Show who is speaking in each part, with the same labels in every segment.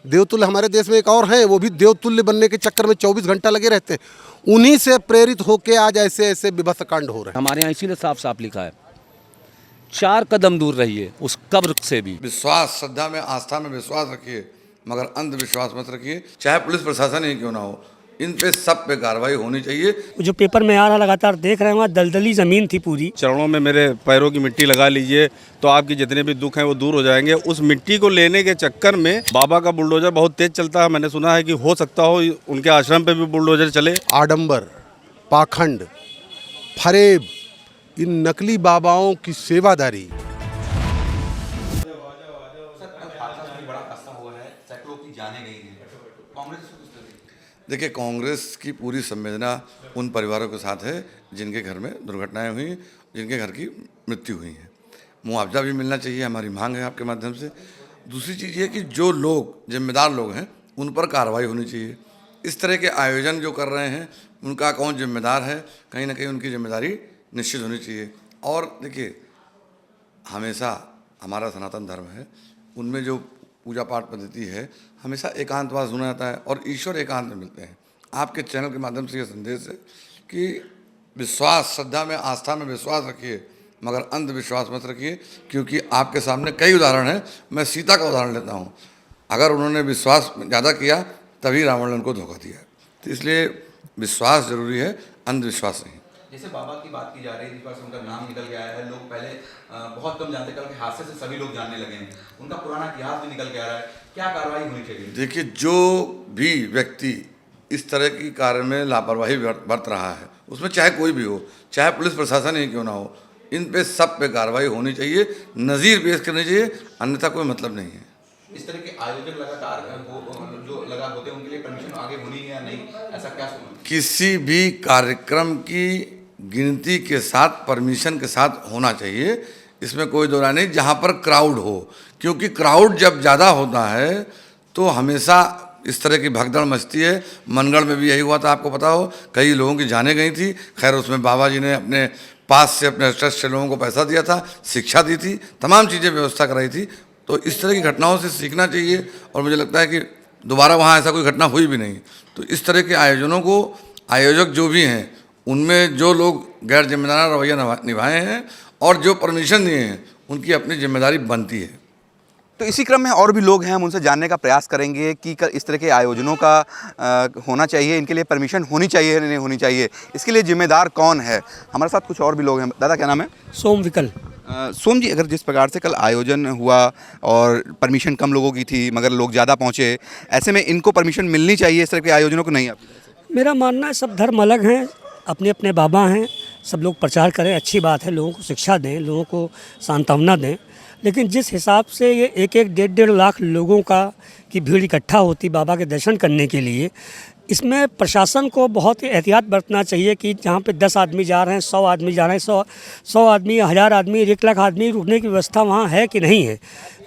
Speaker 1: देवतुल्य हमारे देश में एक और हैं, वो भी देवतुल्य बनने के चक्कर में 24 घंटा लगे रहते हैं। उन्हीं से प्रेरित होके आज ऐसे ऐसे विभत्स कांड हो रहे हैं।
Speaker 2: हमारे यहाँ इसीलिए साफ साफ लिखा है 4 कदम दूर रहिए उस कब्र से भी।
Speaker 3: विश्वास, श्रद्धा में, आस्था में विश्वास रखिए, मगर अंधविश्वास मत रखिए। चाहे पुलिस प्रशासन ही क्यों ना हो, इन पे सब पे कार्रवाई होनी चाहिए।
Speaker 4: जो पेपर में आ रहा लगातार देख रहे हैं, वहाँ दलदली ज़मीन थी पूरी।
Speaker 5: चरणों में मेरे पैरों की मिट्टी लगा लीजिए तो आपके जितने भी दुख हैं वो दूर हो जाएंगे। उस मिट्टी को लेने के चक्कर में बाबा का बुलडोजर बहुत तेज चलता है। मैंने सुना है कि हो सकता हो उनके आश्रम पे भी बुलडोजर चले।
Speaker 1: आडंबर, पाखंड, फरेब, इन नकली बाबाओं की सेवादारी।
Speaker 3: देखिए, कांग्रेस की पूरी संवेदना उन परिवारों के साथ है जिनके घर में दुर्घटनाएं हुई, जिनके घर की मृत्यु हुई है। मुआवजा भी मिलना चाहिए, हमारी मांग है आपके माध्यम से। दूसरी चीज़ ये कि जो लोग जिम्मेदार लोग हैं उन पर कार्रवाई होनी चाहिए। इस तरह के आयोजन जो कर रहे हैं उनका कौन जिम्मेदार है, कहीं ना कहीं उनकी जिम्मेदारी निश्चित होनी चाहिए। और देखिए, हमेशा हमारा सनातन धर्म है, उनमें जो पूजा पाठ पद्धति है हमेशा एकांतवास सुना जाता है और ईश्वर एकांत में मिलते हैं। आपके चैनल के माध्यम से ये संदेश है कि विश्वास, श्रद्धा में, आस्था में विश्वास रखिए, मगर अंधविश्वास मत रखिए। क्योंकि आपके सामने कई उदाहरण हैं। मैं सीता का उदाहरण लेता हूँ। अगर उन्होंने विश्वास ज़्यादा किया तभी रावण ने उनको धोखा दिया। तो इसलिए विश्वास जरूरी है, अंधविश्वास नहीं।
Speaker 6: जैसे बाबा की बात की जा रही है, जिस बार से उनका नाम निकल गया है, लोग पहले बहुत कम जानते, कल के हादसे से सभी लोग जानने लगे हैं, उनका पुराना इतिहास भी निकल के आ रहा है, क्या कार्रवाई होनी चाहिए?
Speaker 3: देखिए, जो भी व्यक्ति इस तरह की कार्य में लापरवाही बरत रहा है, उसमें चाहे कोई भी हो, चाहे पुलिस प्रशासन ही क्यों ना हो, इन पे सब पे कार्रवाई होनी चाहिए, नज़ीर पेश करनी चाहिए, अन्यथा कोई मतलब नहीं है।
Speaker 6: इस तरह के आयोजन लगातार जो लगा होते हैं उनके लिए परमिशन आगे होनी है या नहीं, ऐसा क्या सुना?
Speaker 3: किसी भी कार्यक्रम की गिनती के साथ, परमिशन के साथ होना चाहिए, इसमें कोई दो राय नहीं, जहाँ पर क्राउड हो। क्योंकि क्राउड जब ज़्यादा होता है तो हमेशा इस तरह की भगदड़ मचती है। मनगढ़ में भी यही हुआ था, आपको पता हो, कई लोगों की जानें गई थी। खैर, उसमें बाबा जी ने अपने पास से, अपने ट्रस्ट से लोगों को पैसा दिया था, शिक्षा दी थी, तमाम चीज़ें व्यवस्था कराई थी। तो इस तरह की घटनाओं से सीखना चाहिए और मुझे लगता है कि दोबारा वहाँ ऐसा कोई घटना हुई भी नहीं। तो इस तरह के आयोजनों को आयोजक जो भी हैं उनमें जो लोग गैर जिम्मेदार रवैया निभाए हैं और जो परमिशन दिए हैं उनकी अपनी जिम्मेदारी बनती है।
Speaker 7: तो इसी क्रम में और भी लोग हैं, हम उनसे जानने का प्रयास करेंगे कि इस तरह के आयोजनों का होना चाहिए, इनके लिए परमिशन होनी चाहिए या नहीं होनी चाहिए, इसके लिए जिम्मेदार कौन है। हमारे साथ कुछ और भी लोग हैं। दादा, क्या नाम है?
Speaker 4: सोम विकल।
Speaker 7: सोम जी, अगर जिस प्रकार से कल आयोजन हुआ और परमिशन कम लोगों की थी मगर लोग ज़्यादा पहुँचे, ऐसे में इनको परमिशन मिलनी चाहिए, इस तरह के आयोजनों को नहीं?
Speaker 4: मेरा मानना है सब धर्म अलग हैं, अपने अपने बाबा हैं, सब लोग प्रचार करें, अच्छी बात है, लोगों को शिक्षा दें, लोगों को सांत्वना दें। लेकिन जिस हिसाब से ये 1-1, 1.5 लाख लोगों की भीड़ इकट्ठा होती बाबा के दर्शन करने के लिए, इसमें प्रशासन को बहुत ही एहतियात बरतना चाहिए कि जहाँ पे 10 आदमी जा रहे हैं, 100 आदमी जा रहे हैं, 100 आदमी, 1000 आदमी, 1 लाख आदमी, रुकने की व्यवस्था वहाँ है कि नहीं है।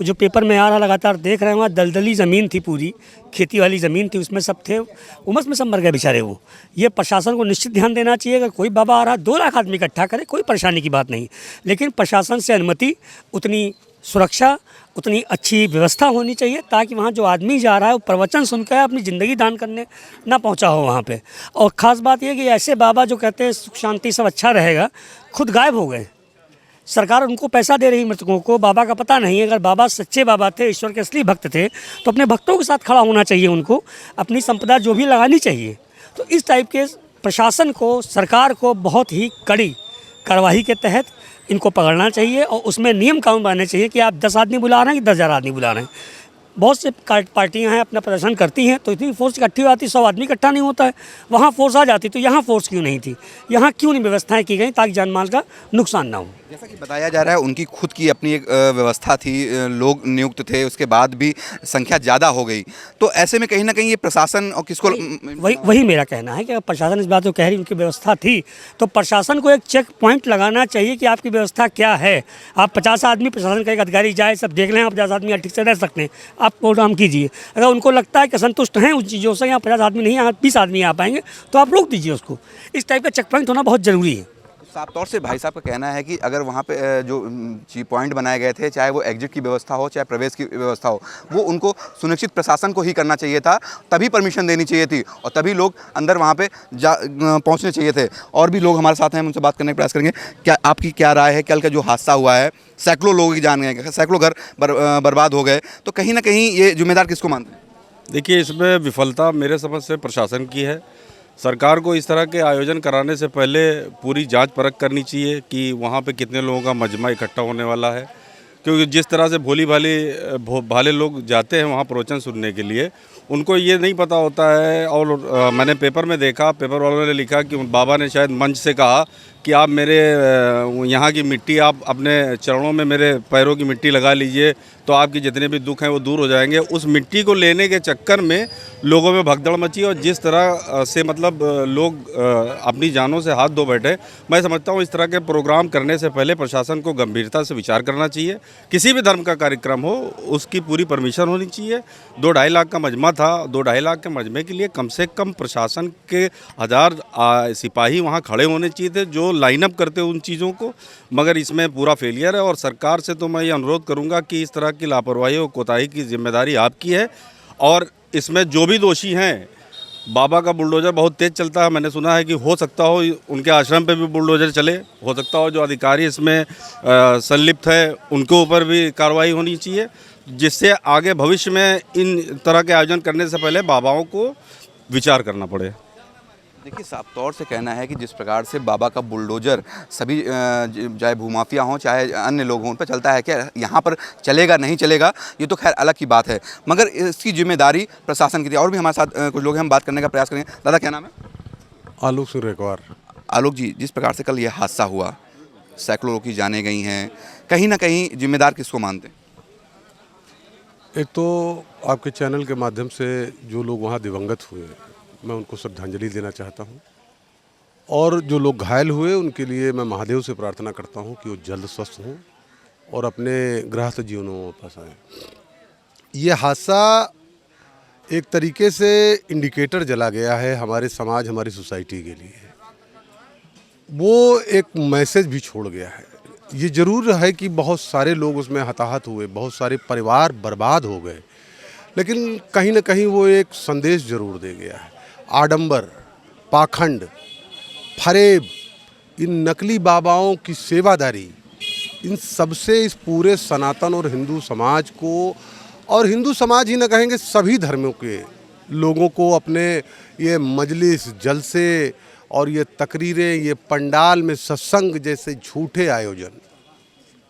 Speaker 4: जो पेपर में आ रहा लगातार देख रहे हैं, वहाँ दलदली ज़मीन थी पूरी, खेती वाली ज़मीन थी, उसमें सब थे, उमस में सब मर गए बेचारे। वो ये प्रशासन को निश्चित ध्यान देना चाहिए। अगर कोई बाबा आ रहा है, 2 लाख आदमी इकट्ठा करे, कोई परेशानी की बात नहीं, लेकिन प्रशासन से अनुमति, उतनी सुरक्षा, उतनी अच्छी व्यवस्था होनी चाहिए ताकि वहाँ जो आदमी जा रहा है वो प्रवचन सुनकर अपनी ज़िंदगी दान करने ना पहुँचा हो वहाँ पे। और ख़ास बात यह कि ऐसे बाबा जो कहते हैं सुख शांति सब अच्छा रहेगा, खुद गायब हो गए। सरकार उनको पैसा दे रही मृतकों को, बाबा का पता नहीं है। अगर बाबा सच्चे बाबा थे, ईश्वर के असली भक्त थे, तो अपने भक्तों के साथ खड़ा होना चाहिए, उनको अपनी संपदा जो भी लगानी चाहिए। तो इस टाइप के प्रशासन को, सरकार को बहुत ही कड़ी कार्रवाई के तहत इनको पकड़ना चाहिए और उसमें नियम कानून बनाने चाहिए कि आप 10 आदमी बुला रहे हैं कि 10,000 आदमी बुला रहे हैं। बहुत से पार्टियां हैं, अपना प्रदर्शन करती हैं, तो इतनी फोर्स इकट्ठी हो जाती, 100 आदमी इकट्ठा नहीं होता है, वहाँ फोर्स आ जाती। तो यहाँ फोर्स क्यों नहीं थी, यहाँ क्यों नहीं व्यवस्थाएं की गई ताकि जान माल का नुकसान ना हो।
Speaker 7: जैसा कि बताया जा रहा है उनकी खुद की अपनी एक व्यवस्था थी, लोग नियुक्त थे, उसके बाद भी संख्या ज़्यादा हो गई। तो ऐसे में कहीं ना कहीं ये प्रशासन और किसको
Speaker 4: वही मेरा कहना है कि अगर प्रशासन इस बात को कह रही उनकी व्यवस्था थी, तो प्रशासन को एक चेक पॉइंट लगाना चाहिए कि आपकी व्यवस्था क्या है। आप 50 आदमी, प्रशासन का एक अधिकारी जाए, सब देख लें, आप 50 आदमी ठीक से रह सकते हैं, आप प्रोग्राम कीजिए। अगर उनको लगता है कि संतुष्ट हैं उन चीज़ों से, यहाँ 50 आदमी नहीं, यहाँ 20 आदमी आ पाएंगे, तो आप रोक दीजिए उसको। इस टाइप का चेक पॉइंट होना बहुत ज़रूरी है।
Speaker 7: साफ तौर से भाई साहब का कहना है कि अगर वहाँ पे जो पॉइंट बनाए गए थे, चाहे वो एग्जिट की व्यवस्था हो चाहे प्रवेश की व्यवस्था हो, वो उनको सुनिश्चित प्रशासन को ही करना चाहिए था, तभी परमिशन देनी चाहिए थी और तभी लोग अंदर वहाँ पे पहुँचने चाहिए थे। और भी लोग हमारे साथ हैं, उनसे बात करने का प्रयास करेंगे। क्या आपकी क्या राय है? कल का जो हादसा हुआ है, सैकड़ों लोगों की जान गए, सैकड़ों घर बर्बाद हो गए, तो कहीं ना कहीं ये जिम्मेदार किसको मानते हैं?
Speaker 5: देखिए, इसमें विफलता मेरे समझ से प्रशासन की है। सरकार को इस तरह के आयोजन कराने से पहले पूरी जांच परख करनी चाहिए कि वहाँ पे कितने लोगों का मजमा इकट्ठा होने वाला है, क्योंकि जिस तरह से भोली भाले लोग जाते हैं वहाँ प्रवचन सुनने के लिए, उनको ये नहीं पता होता है। और मैंने पेपर में देखा, पेपर वालों ने लिखा कि बाबा ने शायद मंच से कहा कि आप मेरे यहाँ की मिट्टी, आप अपने चरणों में मेरे पैरों की मिट्टी लगा लीजिए तो आपके जितने भी दुख हैं वो दूर हो जाएंगे। उस मिट्टी को लेने के चक्कर में लोगों में भगदड़ मची और जिस तरह से मतलब लोग अपनी जानों से हाथ धो बैठे। मैं समझता हूँ इस तरह के प्रोग्राम करने से पहले प्रशासन को गंभीरता से विचार करना चाहिए। किसी भी धर्म का कार्यक्रम हो उसकी पूरी परमिशन होनी चाहिए। 2-2.5 लाख का मजमा था, 2-2.5 लाख के मजमे के लिए कम से कम प्रशासन के 1000 सिपाही वहाँ खड़े होने चाहिए थे जो लाइनअप करते उन चीज़ों को, मगर इसमें पूरा फेलियर है। और सरकार से तो मैं ये अनुरोध करूँगा कि इस तरह की लापरवाही और कोताही की जिम्मेदारी आपकी है और इसमें जो भी दोषी हैं, बाबा का बुलडोज़र बहुत तेज़ चलता है, मैंने सुना है कि हो सकता हो उनके आश्रम पे भी बुलडोज़र चले, हो सकता हो जो अधिकारी इसमें संलिप्त है उनके ऊपर भी कार्रवाई होनी चाहिए, जिससे आगे भविष्य में इन तरह के आयोजन करने से पहले बाबाओं को विचार करना पड़े।
Speaker 7: देखिए, साफ तौर से कहना है कि जिस प्रकार से बाबा का बुलडोजर सभी चाहे भूमाफिया हों चाहे अन्य लोग हों उन पर चलता है, क्या यहाँ पर चलेगा नहीं चलेगा ये तो खैर अलग की बात है, मगर इसकी जिम्मेदारी प्रशासन की थी। और भी हमारे साथ कुछ लोग हैं, हम बात करने का प्रयास करेंगे। दादा क्या नाम है?
Speaker 1: आलोक सिंह रेकवार।
Speaker 7: आलोक जी, जिस प्रकार से कल यह हादसा हुआ, सैकड़ों लोग की जानें गई हैं, कहीं ना कहीं जिम्मेदार किसको मानते हैं?
Speaker 1: एक तो आपके चैनल के माध्यम से जो लोग वहाँ दिवंगत हुए मैं उनको श्रद्धांजलि देना चाहता हूँ, और जो लोग घायल हुए उनके लिए मैं महादेव से प्रार्थना करता हूँ कि वो जल्द स्वस्थ हों और अपने गृहस्थ जीवनों में वापस आएँ। ये हादसा एक तरीके से इंडिकेटर जला गया है हमारे समाज, हमारी सोसाइटी के लिए। वो एक मैसेज भी छोड़ गया है। ये ज़रूर है कि बहुत सारे लोग उसमें हताहत हुए, बहुत सारे परिवार बर्बाद हो गए, लेकिन कहीं ना कहीं वो एक संदेश ज़रूर दे गया है। आडंबर, पाखंड, फरेब, इन नकली बाबाओं की सेवादारी, इन सबसे इस पूरे सनातन और हिंदू समाज को, और हिंदू समाज ही न कहेंगे सभी धर्मों के लोगों को, अपने ये मजलिस, जलसे और ये तकरीरें, ये पंडाल में सत्संग जैसे झूठे आयोजन,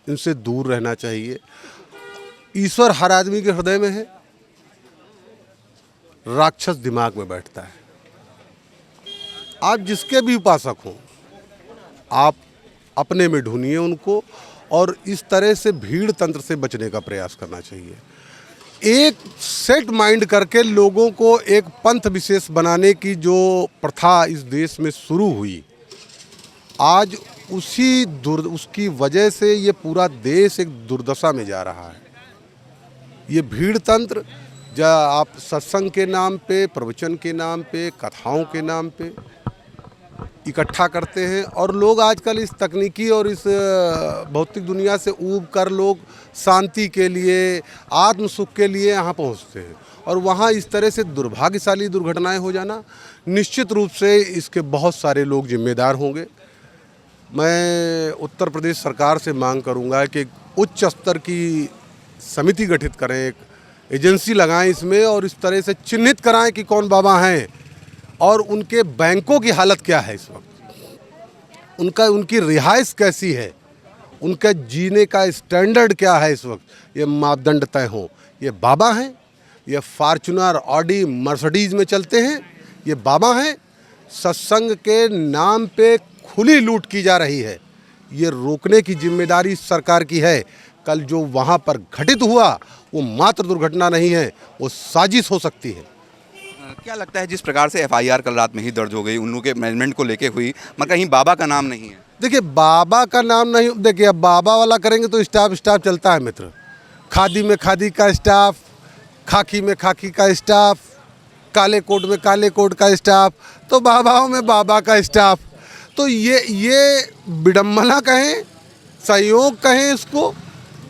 Speaker 1: इनसे दूर रहना चाहिए। ईश्वर हर आदमी के हृदय में है, राक्षस दिमाग में बैठता है। आप जिसके भी उपासक हों, आप अपने में ढूंढिए उनको, और इस तरह से भीड़ तंत्र से बचने का प्रयास करना चाहिए। एक सेट माइंड करके लोगों को एक पंथ विशेष बनाने की जो प्रथा इस देश में शुरू हुई, आज उसकी वजह से ये पूरा देश एक दुर्दशा में जा रहा है। ये भीड़ तंत्र आप सत्संग के नाम पे, प्रवचन के नाम पे, कथाओं के नाम पे इकट्ठा करते हैं, और लोग आजकल इस तकनीकी और इस भौतिक दुनिया से ऊब कर लोग शांति के लिए, आत्म सुख के लिए यहाँ पहुँचते हैं, और वहाँ इस तरह से दुर्भाग्यशाली दुर्घटनाएं हो जाना, निश्चित रूप से इसके बहुत सारे लोग जिम्मेदार होंगे। मैं उत्तर प्रदेश सरकार से मांग करूँगा कि उच्च स्तर की समिति गठित करें, एक एजेंसी लगाएं इसमें, और इस तरह से चिन्हित कराएं कि कौन बाबा हैं और उनके बैंकों की हालत क्या है इस वक्त, उनकी रिहाइश कैसी है, उनका जीने का स्टैंडर्ड क्या है इस वक्त, ये मापदंड तय हों। ये बाबा हैं, ये फॉर्च्यूनर, ऑडी, मर्सिडीज में चलते हैं, ये बाबा हैं। सत्संग के नाम पे खुली लूट की जा रही है, ये रोकने की जिम्मेदारी सरकार की है। कल जो वहाँ पर घटित हुआ वो मात्र दुर्घटना नहीं है, वो साजिश हो सकती है।
Speaker 7: क्या लगता है जिस प्रकार से FIR कल रात में ही दर्ज हो गई, उन लोगों के मैनेजमेंट को लेके हुई, मगर कहीं बाबा का नाम नहीं है?
Speaker 1: देखिए, बाबा का नाम नहीं, देखिए अब बाबा वाला करेंगे तो स्टाफ चलता है मित्र। खादी में खादी का स्टाफ, खाकी में खाकी का स्टाफ, काले कोट में काले कोट का स्टाफ, तो बाबाओं में बाबा का स्टाफ। तो ये विडम्बना कहें, सहयोग कहें इसको,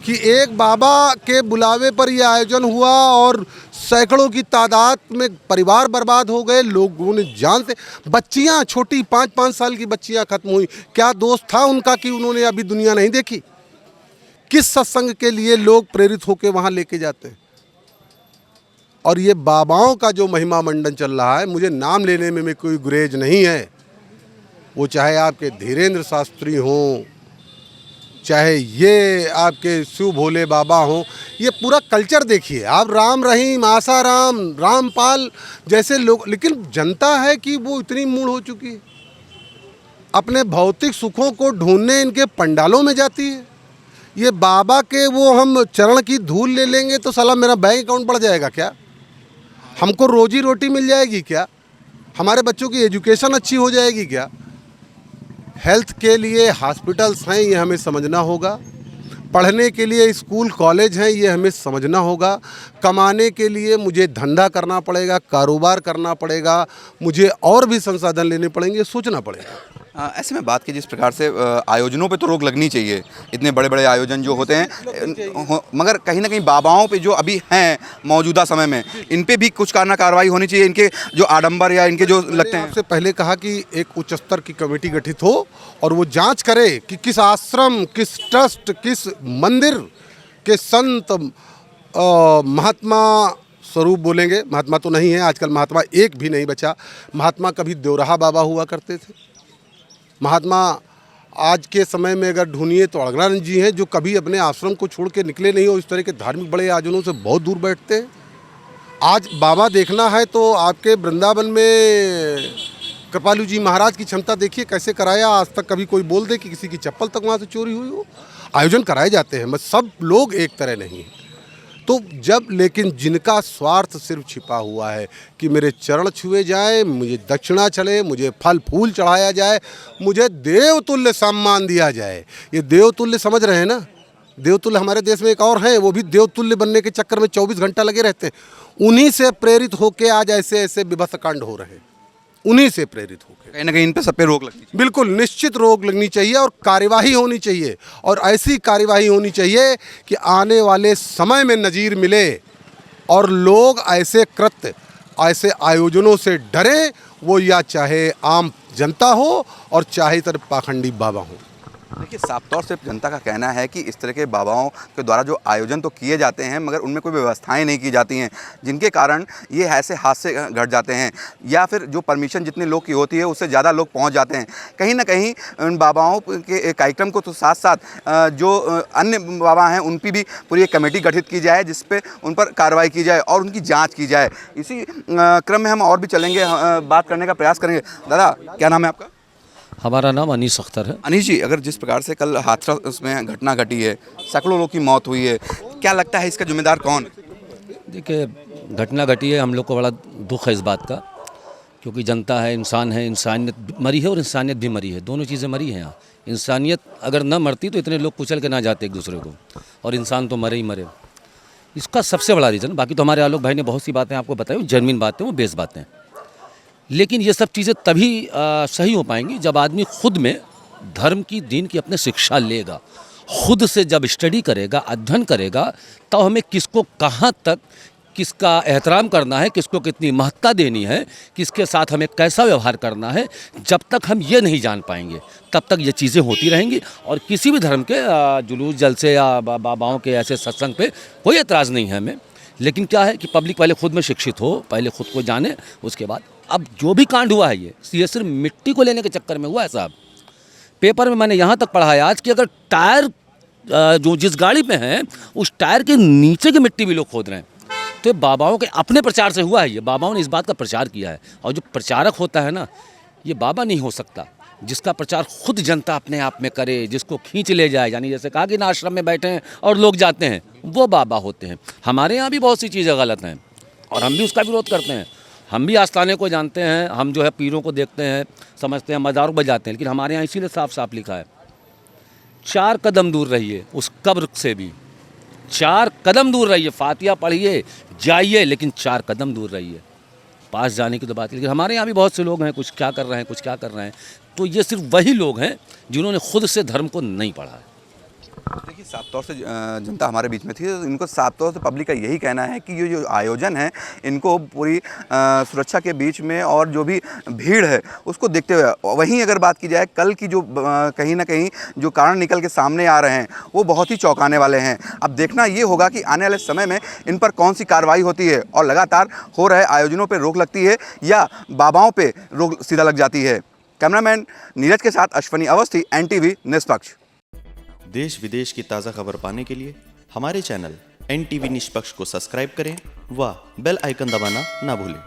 Speaker 1: कि एक बाबा के बुलावे पर ये आयोजन हुआ और सैकड़ों की तादाद में परिवार बर्बाद हो गए, लोगों ने जान से, बच्चियां छोटी 5-5 साल की बच्चियां खत्म हुई। क्या दोस्त था उनका कि उन्होंने अभी दुनिया नहीं देखी? किस सत्संग के लिए लोग प्रेरित होकर वहाँ लेके जाते हैं? और ये बाबाओं का जो महिमा मंडन चल रहा है, मुझे नाम लेने में कोई गुरेज नहीं है। वो चाहे आपके धीरेन्द्र शास्त्री हों, चाहे ये आपके शिव भोले बाबा हों, ये पूरा कल्चर देखिए आप, राम रहीम, आसाराम, रामपाल जैसे लोग, लेकिन जनता है कि वो इतनी मूढ़ हो चुकी है, अपने भौतिक सुखों को ढूंढने इनके पंडालों में जाती है। ये बाबा के वो हम चरण की धूल ले लेंगे तो साला मेरा बैंक अकाउंट बढ़ जाएगा क्या? हमको रोजी रोटी मिल जाएगी क्या? हमारे बच्चों की एजुकेशन अच्छी हो जाएगी क्या? हेल्थ के लिए हॉस्पिटल्स हैं, ये हमें समझना होगा। पढ़ने के लिए स्कूल कॉलेज हैं, ये हमें समझना होगा। कमाने के लिए मुझे धंधा करना पड़ेगा, कारोबार करना पड़ेगा, मुझे और भी संसाधन लेने पड़ेंगे, सोचना पड़ेगा।
Speaker 7: ऐसे में बात की जिस प्रकार से आयोजनों पे तो रोक लगनी चाहिए, इतने बड़े बड़े आयोजन जो होते हैं, मगर कहीं ना कहीं बाबाओं पे जो अभी हैं मौजूदा समय में, इन पे भी कुछ कार्रवाई होनी चाहिए। इनके जो आडंबर या इनके जो लगते हैं,
Speaker 1: आपसे पहले कहा कि एक उच्च स्तर की कमेटी गठित हो और वो जांच करे कि किस आश्रम, किस ट्रस्ट, किस मंदिर के संत महात्मा स्वरूप बोलेंगे, महात्मा तो नहीं है आजकल, महात्मा एक भी नहीं बचा। महात्मा कभी देवराहा बाबा हुआ करते थे। महात्मा आज के समय में अगर ढूंढिए तो अड़गड़ानंद जी हैं, जो कभी अपने आश्रम को छोड़ के निकले नहीं और इस तरह के धार्मिक बड़े आयोजनों से बहुत दूर बैठते हैं। आज बाबा देखना है तो आपके वृंदावन में कृपालु जी महाराज की क्षमता देखिए कैसे कराया। आज तक कभी कोई बोल दे कि किसी की चप्पल तक वहाँ से चोरी हुई हो? आयोजन कराए जाते हैं, मत सब लोग एक तरह नहीं हैं। तो जब, लेकिन जिनका स्वार्थ सिर्फ छिपा हुआ है कि मेरे चरण छुए जाए, मुझे दक्षिणा चले, मुझे फल फूल चढ़ाया जाए, मुझे देवतुल्य सम्मान दिया जाए, ये देवतुल्य समझ रहे हैं ना? देवतुल्य हमारे देश में एक और हैं, वो भी देवतुल्य बनने के चक्कर में 24 घंटा लगे रहते हैं। उन्हीं से प्रेरित होकर आज ऐसे ऐसे विभत्स कांड हो रहे हैं, उन्हीं से प्रेरित होकर।
Speaker 7: कहीं ना कहीं इन पे सब पे रोक लगनी चाहिए।
Speaker 1: बिल्कुल निश्चित रोक लगनी चाहिए और कार्यवाही होनी चाहिए, और ऐसी कार्यवाही होनी चाहिए कि आने वाले समय में नज़ीर मिले और लोग ऐसे कृत्य, ऐसे आयोजनों से डरें, वो या चाहे आम जनता हो और चाहे तरफ पाखंडी बाबा हो।
Speaker 7: देखिए, साफ तौर से जनता का कहना है कि इस तरह के बाबाओं के द्वारा जो आयोजन तो किए जाते हैं, मगर उनमें कोई व्यवस्थाएं नहीं की जाती हैं, जिनके कारण ये ऐसे हादसे घट जाते हैं, या फिर जो परमिशन जितने लोग की होती है उससे ज़्यादा लोग पहुंच जाते हैं। कहीं ना कहीं उन बाबाओं के कार्यक्रम को तो साथ साथ जो अन्य बाबा हैं उन पर भी पूरी एक कमेटी गठित की जाए, जिस पर उन पर कार्रवाई की जाए और उनकी जाँच की जाए। इसी क्रम में हम और भी चलेंगे, बात करने का प्रयास करेंगे। दादा, क्या नाम है आपका?
Speaker 2: हमारा नाम अनीस अख्तर है।
Speaker 7: अनीश जी, अगर जिस प्रकार से कल हादसा उसमें घटना घटी है, सैकड़ों लोगों की मौत हुई है, क्या लगता है इसका जिम्मेदार कौन है?
Speaker 2: देखिए, घटना घटी है, हम लोग को बड़ा दुख है इस बात का, क्योंकि जनता है, इंसान है, इंसानियत मरी है और इंसानियत भी मरी है, दोनों चीज़ें मरी हैं यहाँ। इंसानियत अगर न मरती तो इतने लोग कुचल के ना जाते एक दूसरे को, और इंसान तो मरे ही मरे। इसका सबसे बड़ा रीज़न, बाकी तो हमारे आलोक भाई ने बहुत सी बातें आपको बताई, जेन्युइन बातें, वो बेस बातें, लेकिन ये सब चीज़ें तभी सही हो पाएंगी जब आदमी खुद में धर्म की, दीन की अपने शिक्षा लेगा, खुद से जब स्टडी करेगा, अध्ययन करेगा, तब हमें किसको कहाँ तक किसका एहतराम करना है, किसको कितनी महत्ता देनी है, किसके साथ हमें कैसा व्यवहार करना है, जब तक हम ये नहीं जान पाएंगे तब तक ये चीज़ें होती रहेंगी। और किसी भी धर्म के जुलूस जलसे या बाबाओं के ऐसे सत्संग पे कोई एतराज़ नहीं है हमें, लेकिन क्या है कि पब्लिक पहले खुद में शिक्षित हो, पहले खुद को जाने, उसके बाद। अब जो भी कांड हुआ है ये सिर्फ मिट्टी को लेने के चक्कर में हुआ है साहब। पेपर में मैंने यहाँ तक पढ़ा है आज कि अगर टायर जो जिस गाड़ी पे हैं उस टायर के नीचे की मिट्टी भी लोग खोद रहे हैं, तो बाबाओं के अपने प्रचार से हुआ है ये। बाबाओं ने इस बात का प्रचार किया है, और जो प्रचारक होता है ना, ये बाबा नहीं हो सकता जिसका प्रचार खुद जनता अपने आप में करे, जिसको खींच ले जाए। यानी जैसे कहा कि ना आश्रम में बैठे हैं और लोग जाते हैं, वो बाबा होते हैं। हमारे यहाँ भी बहुत सी चीज़ें गलत हैं और हम भी उसका विरोध करते हैं। हम भी आस्थाने को जानते हैं, हम जो है पीरों को देखते हैं, समझते हैं, मज़ारों बजाते हैं, लेकिन हमारे यहाँ इसीलिए साफ साफ लिखा है 4 कदम दूर रहिए उस कब्र से भी, 4 कदम दूर रहिए। फातिहा पढ़िए, जाइए, लेकिन 4 कदम दूर रहिए। पास जाने की तो बात है, लेकिन हमारे यहाँ भी बहुत से लोग हैं, कुछ क्या कर रहे हैं, कुछ क्या कर रहे हैं। तो ये सिर्फ वही लोग हैं जिन्होंने खुद से धर्म को नहीं पढ़ा है।
Speaker 7: देखिए, साफ तौर से जनता हमारे बीच में थी, तो इनको साफ तौर से पब्लिक का यही कहना है कि ये जो आयोजन है इनको पूरी सुरक्षा के बीच में और जो भी भीड़ है उसको देखते हुए, वहीं अगर बात की जाए कल की जो कहीं ना कहीं जो कारण निकल के सामने आ रहे हैं वो बहुत ही चौंकाने वाले हैं। अब देखना ये होगा कि आने वाले समय में इन पर कौन सी कार्रवाई होती है और लगातार हो रहे आयोजनों पर रोक लगती है या बाबाओं पर रोक सीधा लग जाती है। कैमरामैन नीरज के साथ अश्वनी अवस्थी, NTV निष्पक्ष।
Speaker 8: देश विदेश की ताज़ा खबर पाने के लिए हमारे चैनल NTV निष्पक्ष को सब्सक्राइब करें व बेल आइकन दबाना ना भूलें।